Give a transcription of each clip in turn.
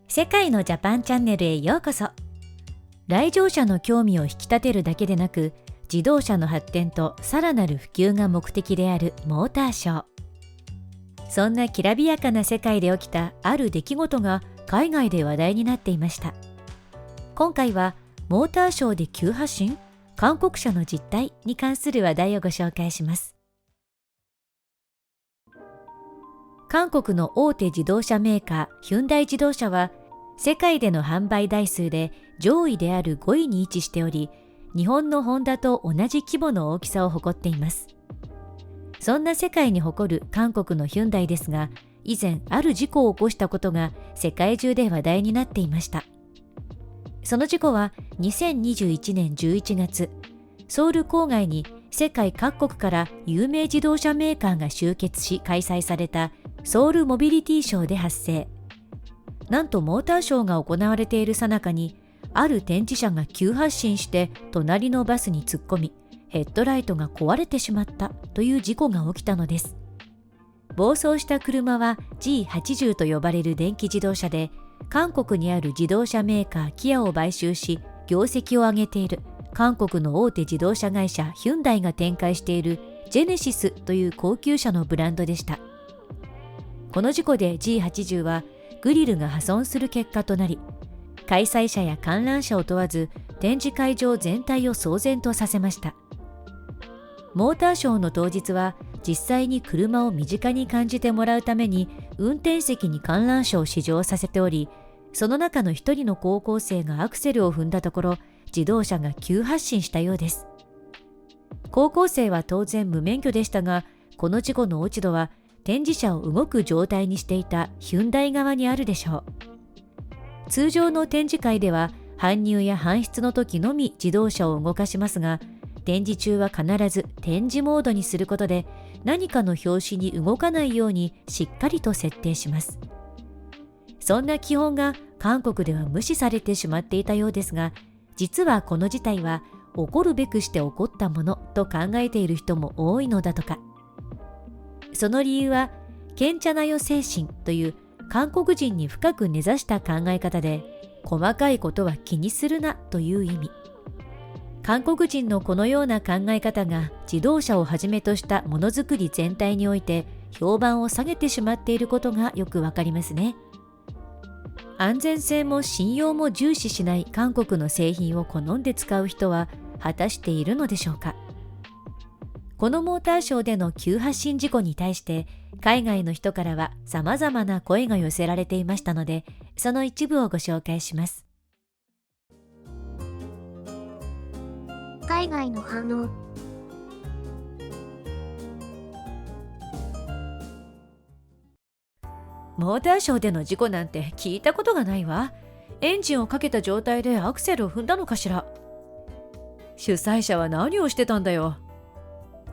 世界のジャパンチャンネルへようこそ。来場者の興味を引き立てるだけでなく、自動車の発展とさらなる普及が目的であるモーターショー。そんなきらびやかな世界で起きたある出来事が海外で話題になっていました。今回はモーターショーで急発進、韓国車の実態に関する話題をご紹介します。韓国の大手自動車メーカーヒュンダイ自動車は世界での販売台数で上位である5位に位置しており、日本のホンダと同じ規模の大きさを誇っています。そんな世界に誇る韓国のヒュンダイですが、以前ある事故を起こしたことが世界中で話題になっていました。その事故は2021年11月、ソウル郊外に世界各国から有名自動車メーカーが集結し開催されたソウルモビリティショーで発生。なんとモーターショーが行われている最中に、ある展示車が急発進して隣のバスに突っ込み、ヘッドライトが壊れてしまったという事故が起きたのです。暴走した車は G80 と呼ばれる電気自動車で、韓国にある自動車メーカーキアを買収し、業績を上げている韓国の大手自動車会社ヒュンダイが展開しているジェネシスという高級車のブランドでした。この事故で G80 はグリルが破損する結果となり、開催者や観覧者を問わず展示会場全体を騒然とさせました。モーターショーの当日は実際に車を身近に感じてもらうために運転席に観覧車を試乗させており、その中の一人の高校生がアクセルを踏んだところ、自動車が急発進したようです。高校生は当然無免許でしたが、この事故の落ち度は展示車を動く状態にしていたヒュンダイ側にあるでしょう。通常の展示会では搬入や搬出の時のみ自動車を動かしますが、展示中は必ず展示モードにすることで何かの拍子に動かないようにしっかりと設定します。そんな基本が韓国では無視されてしまっていたようですが、実はこの事態は起こるべくして起こったものと考えている人も多いのだとか。その理由は、ケンチャナヨ精神という韓国人に深く根ざした考え方で、細かいことは気にするなという意味。韓国人のこのような考え方が自動車をはじめとしたものづくり全体において評判を下げてしまっていることがよくわかりますね。安全性も信用も重視しない韓国の製品を好んで使う人は果たしているのでしょうか。このモーターショーでの急発進事故に対して海外の人からは様々な声が寄せられていましたので、その一部をご紹介します。海外の反応。モーターショーでの事故なんて聞いたことがないわ。エンジンをかけた状態でアクセルを踏んだのかしら。主催者は何をしてたんだよ。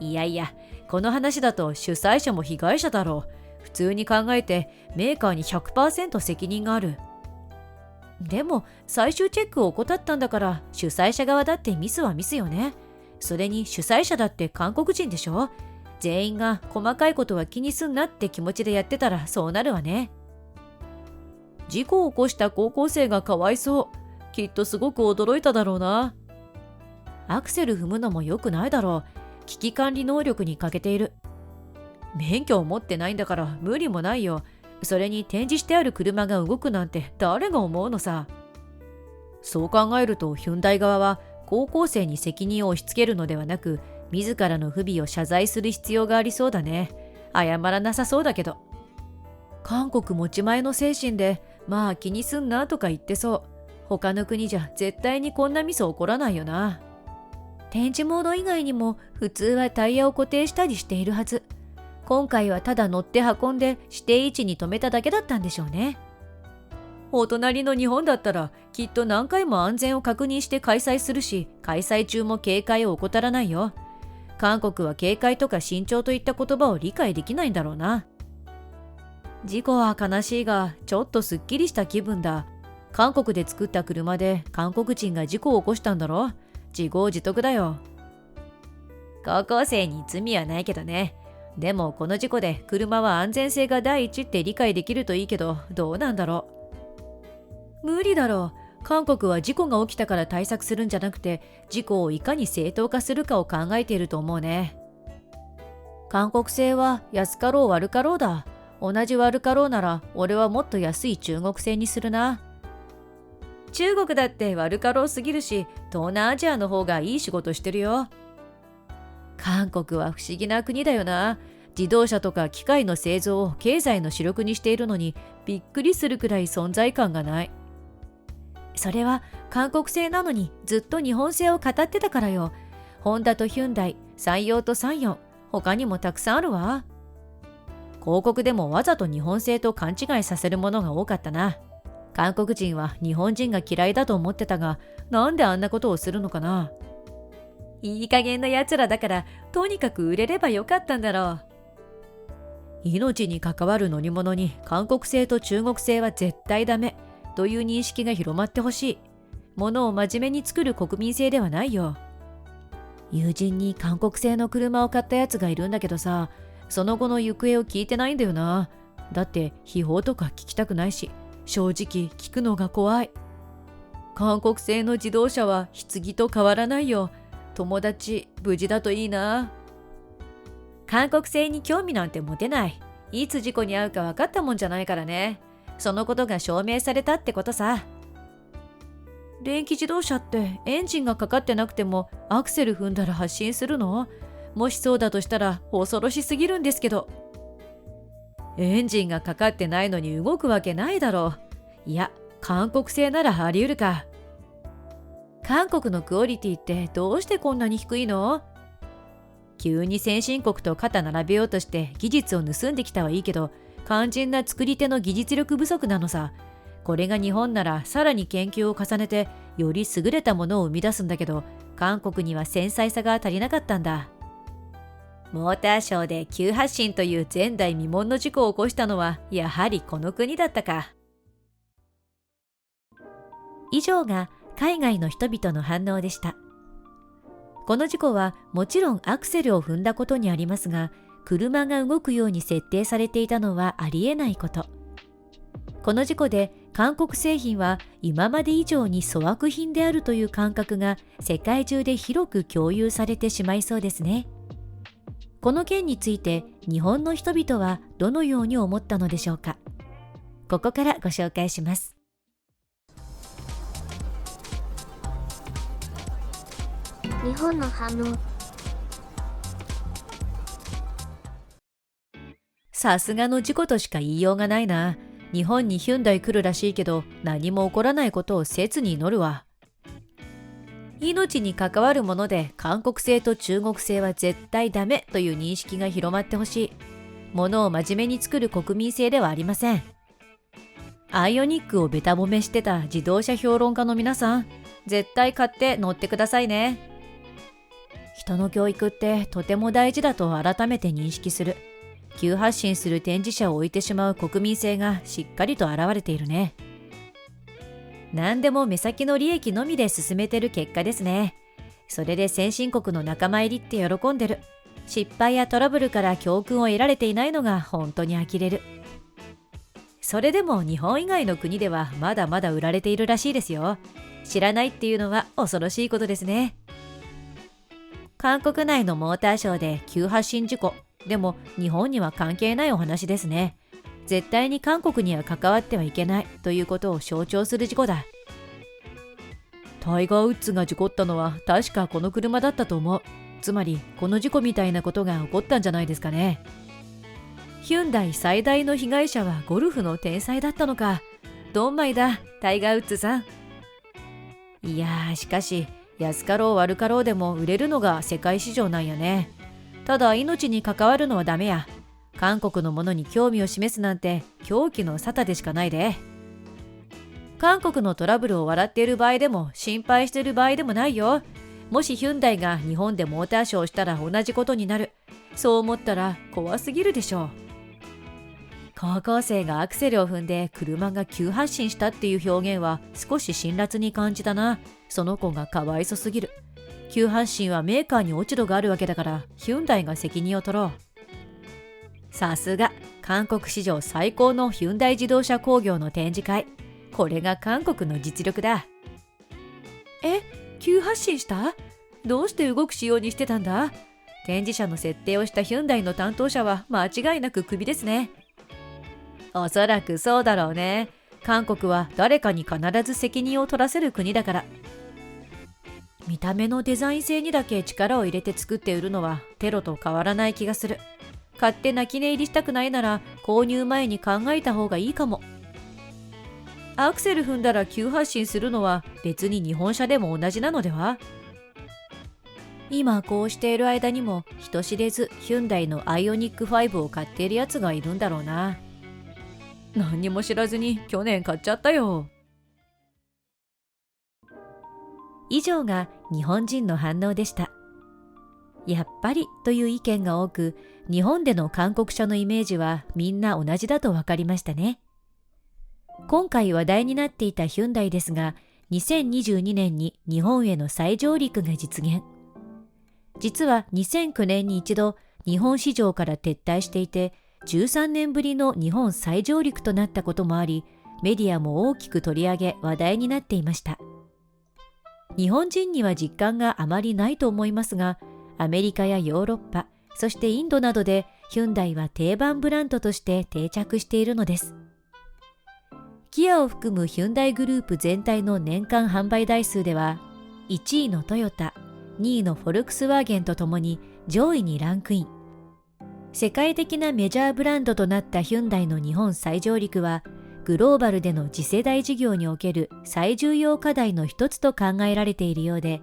いやいや、この話だと主催者も被害者だろう。普通に考えてメーカーに 100% 責任がある。でも最終チェックを怠ったんだから主催者側だってミスはミスよね。それに主催者だって韓国人でしょ。全員が細かいことは気にすんなって気持ちでやってたらそうなるわね。事故を起こした高校生がかわいそう。きっとすごく驚いただろうな。アクセル踏むのも良くないだろう。危機管理能力に欠けている。免許を持ってないんだから無理もないよ。それに展示してある車が動くなんて誰が思うのさ。そう考えるとヒュンダイ側は高校生に責任を押し付けるのではなく、自らの不備を謝罪する必要がありそうだね。謝らなさそうだけど。韓国持ち前の精神で、まあ気にすんなとか言ってそう。他の国じゃ絶対にこんなミス起こらないよな。展示モード以外にも普通はタイヤを固定したりしているはず。今回はただ乗って運んで指定位置に止めただけだったんでしょうね。お隣の日本だったらきっと何回も安全を確認して開催するし、開催中も警戒を怠らないよ。韓国は警戒とか慎重といった言葉を理解できないんだろうな。事故は悲しいがちょっとすっきりした気分だ。韓国で作った車で韓国人が事故を起こしたんだろ。自業自得だよ。高校生に罪はないけどね。でもこの事故で車は安全性が第一って理解できるといいけど、どうなんだろ無理だろう。韓国は事故が起きたから対策するんじゃなくて、事故をいかに正当化するかを考えていると思うね。韓国製は安かろう悪かろうだ。同じ悪かろうなら俺はもっと安い中国製にするな。中国だって悪かろうすぎるし、東南アジアの方がいい仕事してるよ。韓国は不思議な国だよな。自動車とか機械の製造を経済の主力にしているのに、びっくりするくらい存在感がない。それは韓国製なのにずっと日本製を語ってたからよ。ホンダとヒュンダイ、三洋とサンヨン、他にもたくさんあるわ。広告でもわざと日本製と勘違いさせるものが多かったな。韓国人は日本人が嫌いだと思ってたが、なんであんなことをするのかな。いい加減な奴らだから、とにかく売れればよかったんだろう。命に関わる乗り物に韓国製と中国製は絶対ダメという認識が広まってほしい。物を真面目に作る国民性ではないよ。友人に韓国製の車を買ったやつがいるんだけどさ、その後の行方を聞いてないんだよな。だって秘宝とか聞きたくないし、正直聞くのが怖い。韓国製の自動車は棺と変わらないよ。友達無事だといいな。韓国製に興味なんて持てない。いつ事故に遭うか分かったもんじゃないからね。そのことが証明されたってことさ。電気自動車ってエンジンがかかってなくてもアクセル踏んだら発進するの？もしそうだとしたら恐ろしすぎるんですけど。エンジンがかかってないのに動くわけないだろう。いや、韓国製ならあり得るか。韓国のクオリティってどうしてこんなに低いの？急に先進国と肩並べようとして技術を盗んできたはいいけど、肝心な作り手の技術力不足なのさ。これが日本ならさらに研究を重ねてより優れたものを生み出すんだけど、韓国には繊細さが足りなかったんだ。モーターショーで急発進という前代未聞の事故を起こしたのはやはりこの国だったか。以上が海外の人々の反応でした。この事故はもちろんアクセルを踏んだことにありますが、車が動くように設定されていたのはありえないこと。この事故で韓国製品は今まで以上に粗悪品であるという感覚が世界中で広く共有されてしまいそうですね。この件について日本の人々はどのように思ったのでしょうか。ここからご紹介します。日本の反応。さすがの事故としか言いようがないな。日本にヒュンダイ来るらしいけど、何も起こらないことを切に祈るわ。命に関わるもので韓国製と中国製は絶対ダメという認識が広まってほしい。ものを真面目に作る国民性ではありません。アイオニックをベタ褒めしてた自動車評論家の皆さん、絶対買って乗ってくださいね。人の教育ってとても大事だと改めて認識する。急発進する展示車を置いてしまう国民性がしっかりと現れているね。何でも目先の利益のみで進めてる結果ですね。それで先進国の仲間入りって喜んでる。失敗やトラブルから教訓を得られていないのが本当に呆れる。それでも日本以外の国ではまだまだ売られているらしいですよ。知らないっていうのは恐ろしいことですね。韓国内のモーターショーで急発進事故。でも日本には関係ないお話ですね。絶対に韓国には関わってはいけないということを象徴する事故だ。タイガー・ウッズが事故ったのは確かこの車だったと思う。つまりこの事故みたいなことが起こったんじゃないですかね。ヒュンダイ最大の被害者はゴルフの天才だったのか。ドンマイだ、タイガー・ウッズさん。いやー、しかし安かろう悪かろうでも売れるのが世界市場なんやね。ただ命に関わるのはダメや。韓国のものに興味を示すなんて狂気の沙汰でしかないで。韓国のトラブルを笑っている場合でも心配している場合でもないよ。もしヒュンダイが日本でモーターショーをしたら同じことになる。そう思ったら怖すぎるでしょう。高校生がアクセルを踏んで車が急発進したっていう表現は少し辛辣に感じたな。その子がかわいそすぎる。急発進はメーカーに落ち度があるわけだからヒュンダイが責任を取ろう。さすが韓国史上最高のヒュンダイ自動車工業の展示会。これが韓国の実力だ。急発進した？どうして動く仕様にしてたんだ？展示車の設定をしたヒュンダイの担当者は間違いなくクビですね。おそらくそうだろうね。韓国は誰かに必ず責任を取らせる国だから。見た目のデザイン性にだけ力を入れて作って売るのはテロと変わらない気がする。買って泣き寝入りしたくないなら購入前に考えた方がいいかも。アクセル踏んだら急発進するのは別に日本車でも同じなのでは？今こうしている間にも人知れずヒュンダイのアイオニック5を買っているやつがいるんだろうな。何にも知らずに去年買っちゃったよ。以上が日本人の反応でした。やっぱりという意見が多く、日本での韓国車のイメージはみんな同じだと分かりましたね。今回話題になっていたヒュンダイですが、2022年に日本への再上陸が実現。実は2009年に一度日本市場から撤退していて、13年ぶりの日本再上陸となったこともあり、メディアも大きく取り上げ話題になっていました。日本人には実感があまりないと思いますが、アメリカやヨーロッパ、そしてインドなどでヒュンダイは定番ブランドとして定着しているのです。キアを含むヒュンダイグループ全体の年間販売台数では、1位のトヨタ、2位のフォルクスワーゲンとともに上位にランクイン。世界的なメジャーブランドとなったヒュンダイの日本再上陸は、グローバルでの次世代事業における最重要課題の一つと考えられているようで、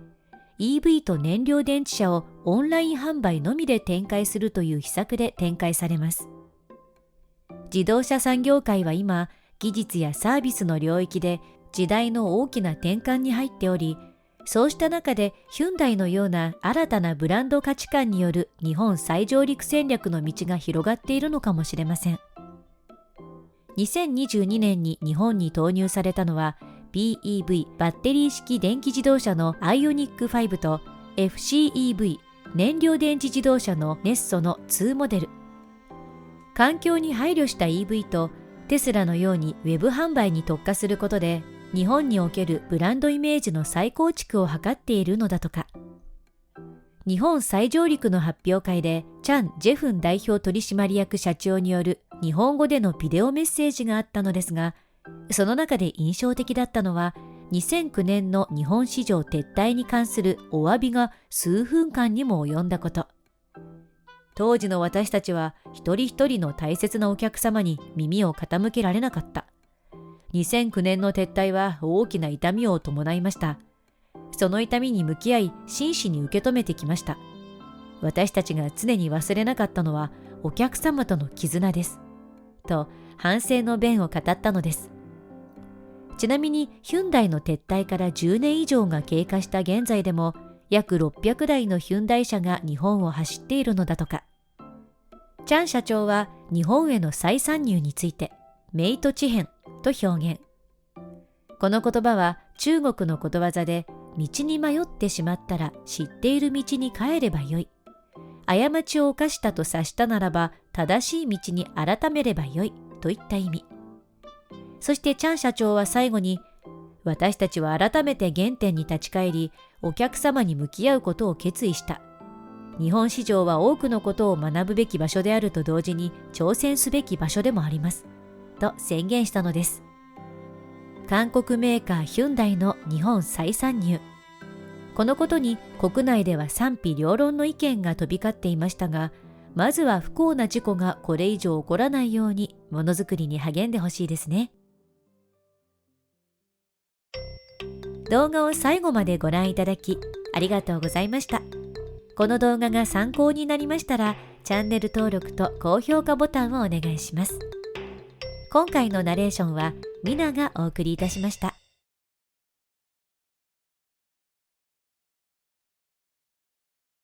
EV と燃料電池車をオンライン販売のみで展開するという秘策で展開されます。自動車産業界は今、技術やサービスの領域で時代の大きな転換に入っており、そうした中でヒュンダイのような新たなブランド価値観による日本再上陸戦略の道が広がっているのかもしれません。2022年に日本に投入されたのは BEV バッテリー式電気自動車のアイオニック5と FCEV 燃料電池自動車のネッソの2モデル。環境に配慮した EV とテスラのようにウェブ販売に特化することで、日本におけるブランドイメージの再構築を図っているのだとか。日本再上陸の発表会でチャン・ジェフン代表取締役社長による日本語でのビデオメッセージがあったのですが、その中で印象的だったのは、2009年の日本市場撤退に関するお詫びが数分間にも及んだこと。当時の私たちは一人一人の大切なお客様に耳を傾けられなかった。2009年の撤退は大きな痛みを伴いました。その痛みに向き合い真摯に受け止めてきました。私たちが常に忘れなかったのはお客様との絆です。と反省の弁を語ったのです。ちなみにヒュンダイの撤退から10年以上が経過した現在でも約600台のヒュンダイ車が日本を走っているのだとか。チャン社長は日本への再参入についてメイト地変と表現。この言葉は中国のことわざで、道に迷ってしまったら知っている道に帰ればよい。過ちを犯したと察したならば正しい道に改めればよいといった意味。そしてチャン社長は最後に、私たちは改めて原点に立ち返り、お客様に向き合うことを決意した。日本市場は多くのことを学ぶべき場所であると同時に挑戦すべき場所でもあります。と宣言したのです。韓国メーカーヒュンダイの日本再参入。このことに国内では賛否両論の意見が飛び交っていましたが、まずは不幸な事故がこれ以上起こらないようにものづくりに励んでほしいですね。動画を最後までご覧いただきありがとうございました。この動画が参考になりましたら、チャンネル登録と高評価ボタンをお願いします。今回のナレーションはミナがお送りいたしました。